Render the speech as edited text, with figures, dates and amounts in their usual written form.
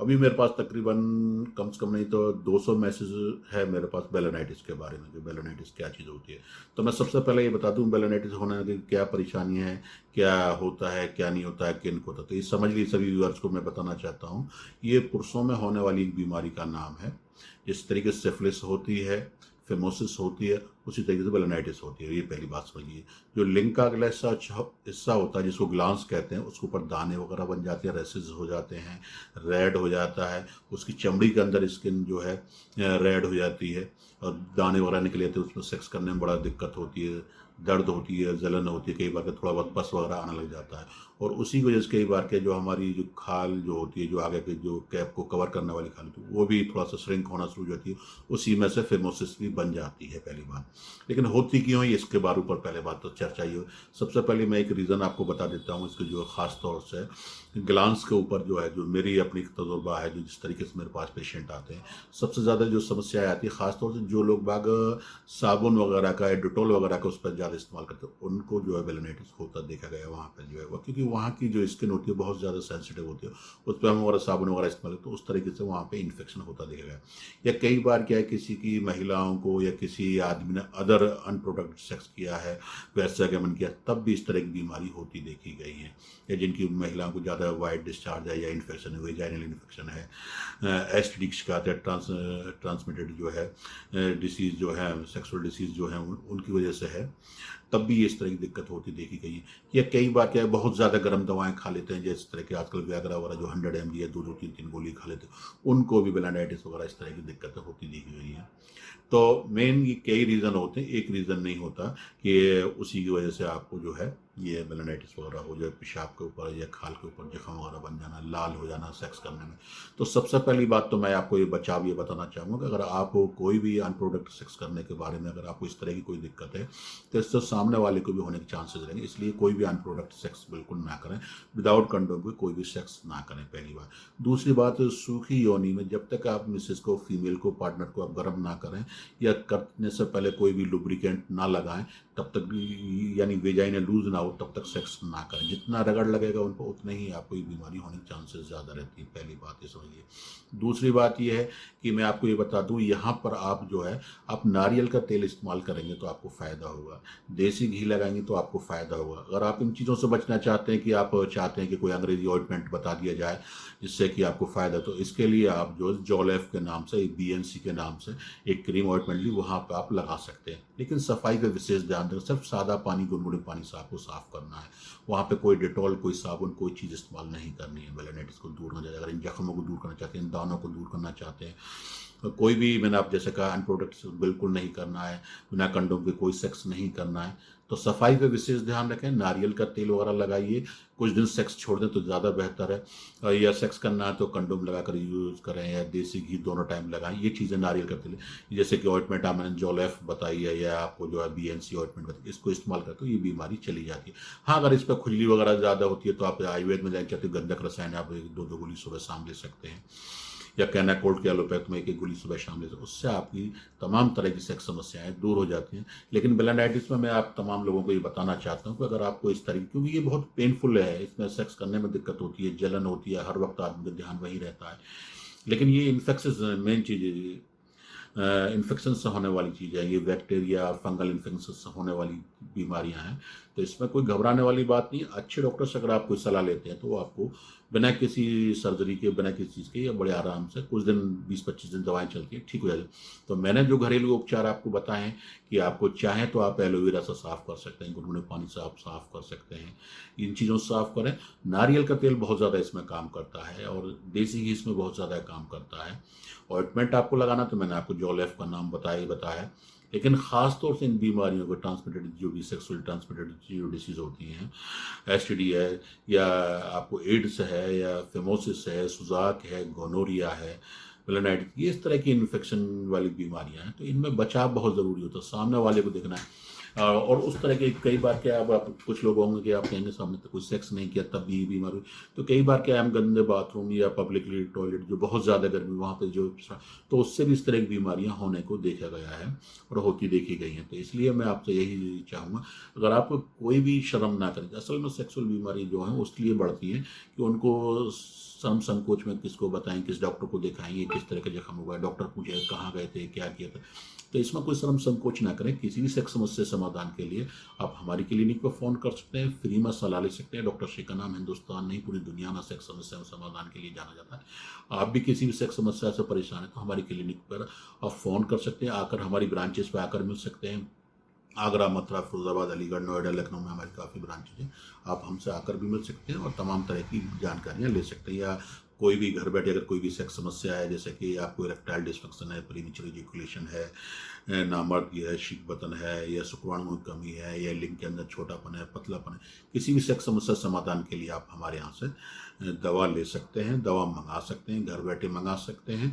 अभी मेरे पास तकरीबन कम से कम नहीं तो 200 मैसेज है मेरे पास बेलोनाइटिस के बारे में कि बेलोनाइटिस क्या चीज़ होती है। तो मैं सबसे पहले ये बता दूं बेलोनाइटिस होने की क्या परेशानी है, क्या होता है, क्या नहीं होता है, किन को होता है। तो ये समझ लीजिए सभी व्यूअर्स को मैं बताना चाहता हूँ। ये पुरुषों में होने वाली एक बीमारी का नाम है। जिस तरीके से सिफिलिस होती है, फेमोसिस होती है, उसी तरीके से बेलोनाइटिस होती है। ये पहली बात समझिए। जो लिंग का अगला हिस्सा होता है जिसको ग्लांस कहते हैं, उसके ऊपर दाने वगैरह बन जाते हैं, रेसेस हो जाते हैं, रेड हो जाता है, उसकी चमड़ी के अंदर स्किन जो है रेड हो जाती है और दाने वगैरह निकले थे, उसमें सेक्स करने में बड़ा दिक्कत होती है, दर्द होती है, जलन होती है, कई बार के थोड़ा बहुत पस वगैरह आने लग जाता है। और उसी की वजह से कई बार के जो हमारी जो खाल जो होती है, जो आगे के जो कैप को कवर करने वाली खाल होती है, वो भी थोड़ा सा श्रिंक होना शुरू हो जाती है। उसी में से फेमोसिस भी बन जाती है पहली बात। लेकिन होती क्यों है इसके बारे ऊपर पहले बात तो चर्चा ही हो। सबसे पहले मैं एक रीज़न आपको बता देता हूँ इसके, जो ख़ास तौर से ग्लांस के ऊपर जो है, जो मेरी अपनी तजुर्बा है, जो जिस तरीके से मेरे पास पेशेंट आते हैं, सबसे ज़्यादा जो समस्याएं आती है ख़ासतौर से जो लोग बाग साबुन वगैरह का या डिटोल वगैरह का उस पर ज़्यादा इस्तेमाल करते हैं, उनको जो है बेलोनाइटिस होता देखा गया वहाँ पर जो है वो, क्योंकि वहाँ की जो स्किन होती है बहुत ज़्यादा सेंसिटिव होती है। उस पर हम वगैरह साबुन वगैरह इस्तेमाल करते हैं, तो उस तरीके से वहाँ पर इन्फेक्शन होता देखा गया। या कई बार क्या है, किसी की महिलाओं को या किसी आदमी ने अदर अनप्रोटेक्टेड सेक्स किया है, वैसा गमन किया, तब भी इस तरह की बीमारी होती देखी गई है। या जिनकी महिलाओं को ज़्यादा वाइट डिस्चार्ज है या इन्फेक्शन है, वेजाइनल इन्फेक्शन है, एसटीडी की शिकायत है, ट्रांसमिटेड जो है डिसीज़ जो है, सेक्सुअल डिसीज़ जो है उनकी वजह से है, तब भी इस तरह की दिक्कत होती देखी गई है। या कई बार क्या है, बहुत ज़्यादा गर्म दवाएं खा लेते हैं, जैसे तरह के आजकल व्याग्रा वगैरह जो 100 mg या 2-2 3-3 गोली खा लेते हैं, उनको भी बेलोनाइटिस वगैरह इस तरह की दिक्कतें होती देखी गई हैं। तो मेन ये कई रीज़न होते हैं, एक रीज़न नहीं होता कि उसी की वजह से आपको जो है ये बेलोनाइटिस वगैरह हो जाए, पेशाब के ऊपर या खाल के ऊपर जख्म वगैरह बन जाना, लाल हो जाना सेक्स करने में। तो सबसे पहली बात तो मैं आपको ये बचाव ये बताना चाहूँगा कि अगर आप कोई भी अनप्रोडक्ट सेक्स करने के बारे में अगर आपको इस तरह की कोई दिक्कत है, तो इससे सामने वाले को भी होने के चांसेस रहेंगे। इसलिए कोई भी अनप्रोडक्ट सेक्स बिल्कुल ना करें, विदाउट कंडोम के कोई भी सेक्स ना करें, पहली बात। दूसरी बात, सूखी योनि में जब तक आप मिसेस को, फीमेल को, पार्टनर को आप गर्म ना करें या करने से पहले कोई भी लुब्रिकेंट ना लगाएं, तब तक यानी वेजाइना लूज ना हो, तब तक सेक्स ना करें। जितना रगड़ लगेगा उनको उतने ही आपको ये बीमारी होने के चांसेस ज़्यादा रहती है, पहली बात ये समझिए। दूसरी बात ये है कि मैं आपको ये बता दूं, यहाँ पर आप जो है आप नारियल का तेल इस्तेमाल करेंगे तो आपको फ़ायदा होगा, देसी घी लगाएंगे तो आपको फ़ायदा होगा। अगर आप इन चीज़ों से बचना चाहते हैं कि आप चाहते हैं कि कोई अंग्रेजी ऑइंटमेंट बता दिया जाए जिससे कि आपको फ़ायदा, तो इसके लिए आप जो जॉलेफ के नाम से, BNC के नाम से एक क्रीम ऑइंटमेंट ली, वहाँ पर आप लगा सकते हैं। लेकिन सफाई का विशेष ध्यान दें, सिर्फ सादा पानी, गुनगुने पानी से आपको साफ़ करना है। वहाँ पे कोई डिटॉल, कोई साबुन, कोई चीज़ इस्तेमाल नहीं करनी है। बेलोनाइटिस को दूर हो जाए, अगर इन जख्मों को दूर करना चाहते हैं, इन दानों को दूर करना चाहते हैं, तो कोई भी, मैंने आप जैसे कहा, अनप्रोटेक्ट बिल्कुल नहीं करना है, बिना कंडोम के कोई सेक्स नहीं करना है, तो सफाई पे विशेष ध्यान रखें। नारियल का तेल वगैरह लगाइए, कुछ दिन सेक्स छोड़ दें तो ज़्यादा बेहतर है। या सेक्स करना है तो कंडोम लगा कर यूज़ करें या देसी घी, दोनों टाइम लगाएं। ये चीज़ें नारियल का तेल, जैसे कि ऑइंटमेंट मैंने जोलेफ बताई है या आपको जो है BNC ऑइंटमेंट बताई, इसको इस्तेमाल करते तो ये बीमारी चली जाती है। हाँ, अगर इस पर खुजली वगैरह ज़्यादा होती है तो आप आयुर्वेद में जाना चाहते हो, गंधक रसायन आप 2-2 गोली सुबह शाम ले सकते हैं, या कैनाकोल्ड के एलोपैथ में एक गोली सुबह शाम ले सकते, उससे आपकी तमाम तरह की सेक्स समस्याएं दूर हो जाती हैं। लेकिन बेलोनाइटिस में मैं आप तमाम लोगों को ये बताना चाहता हूँ कि अगर आपको इस तरीके, क्योंकि ये बहुत पेनफुल है, इसमें सेक्स करने में दिक्कत होती है, जलन होती है, हर वक्त आदमी का ध्यान वही रहता है। लेकिन ये इन्फेक्शन मेन चीज़ है, इन्फेक्शन से होने वाली चीज़ है, ये बैक्टीरिया फंगल इन्फेक्शन से होने वाली बीमारियां हैं। तो इसमें कोई घबराने वाली बात नहीं। अच्छे डॉक्टर से अगर आप कोई सलाह लेते हैं तो वो आपको बिना किसी सर्जरी के, बिना किसी चीज़ के, या बड़े आराम से कुछ दिन, 20-25 दिन दवाएं चलती हैं, ठीक हो जाती। तो मैंने जो घरेलू उपचार आपको बताए हैं कि आपको चाहें तो आप एलोवेरा से साफ़ कर सकते हैं, गुनगुने पानी से आप साफ़ कर सकते हैं, इन चीज़ों से साफ़ करें। नारियल का तेल बहुत ज़्यादा इसमें काम करता है और देसी घी इसमें बहुत ज़्यादा काम करता है। ऑइंटमेंट आपको लगाना तो मैंने आपको जोलेफ का नाम बताया ही बताया। लेकिन ख़ास तौर से इन बीमारियों को, ट्रांसमिटेड जो भी सेक्सुअल ट्रांसमिटेड जो डिसीज़ होती हैं, STD है या आपको एड्स है या फेमोसिस है, सुजाक है, गोनोरिया है, बेलोनाइटिस, ये इस तरह की इन्फेक्शन वाली बीमारियां हैं, तो इनमें बचाव बहुत ज़रूरी होता है। सामने वाले को देखना है, और उस तरह के कई बार क्या, अब आप कुछ लोग होंगे कि आप कहेंगे सामने तो कोई सेक्स नहीं किया तब भी बीमार हुई, तो कई बार क्या है, हम गंदे बाथरूम या पब्लिकली टॉयलेट जो बहुत ज़्यादा गर्मी वहाँ पे जो, तो उससे भी इस तरह की बीमारियाँ होने को देखा गया है और होती देखी गई हैं। तो इसलिए मैं आपसे यही चाहूँगा, अगर आप कोई भी शर्म ना करें। असल में सेक्सुअल बीमारी जो है उसलिए बढ़ती है कि उनको शर्म संकोच में किसको बताएं, किस डॉक्टर को दिखाएंगे, किस तरह का जख्म हुआ है, डॉक्टर पूछे कहाँ गए थे, क्या किया था। तो इसमें कोई शर्म संकोच ना करें। किसी भी सेक्स समस्या समाधान के लिए आप हमारी क्लिनिक पर फ़ोन कर सकते हैं, फ्री में सलाह ले सकते हैं। डॉक्टर शेखर नाम हिंदुस्तान नहीं पूरी दुनिया में सेक्स समस्या समाधान के लिए जाना जाता है। आप भी किसी भी सेक्स समस्या से परेशान है तो हमारी क्लिनिक पर आप फ़ोन कर सकते हैं, आकर हमारी ब्रांचेस पर आकर मिल सकते हैं। आगरा, मथुरा, फिरोजाबाद, अलीगढ़, नोएडा, लखनऊ में हमारी काफ़ी ब्रांचेज हैं। आप हमसे आकर भी मिल सकते हैं और तमाम तरह की जानकारियाँ ले सकते हैं। या कोई भी घर बैठे अगर कोई भी सेक्स समस्या है, जैसे कि आपको इरेक्टाइल डिस्फंक्शन है, प्रीमेच्योर इजैकुलेशन है, नामर्द है, शीघ्र पतन है, या शुक्राणु की कमी है, या लिंग के अंदर छोटापन है, पतलापन है, किसी भी सेक्स समस्या समाधान के लिए आप हमारे यहाँ से दवा ले सकते हैं, दवा मंगा सकते हैं, घर बैठे मंगा सकते हैं।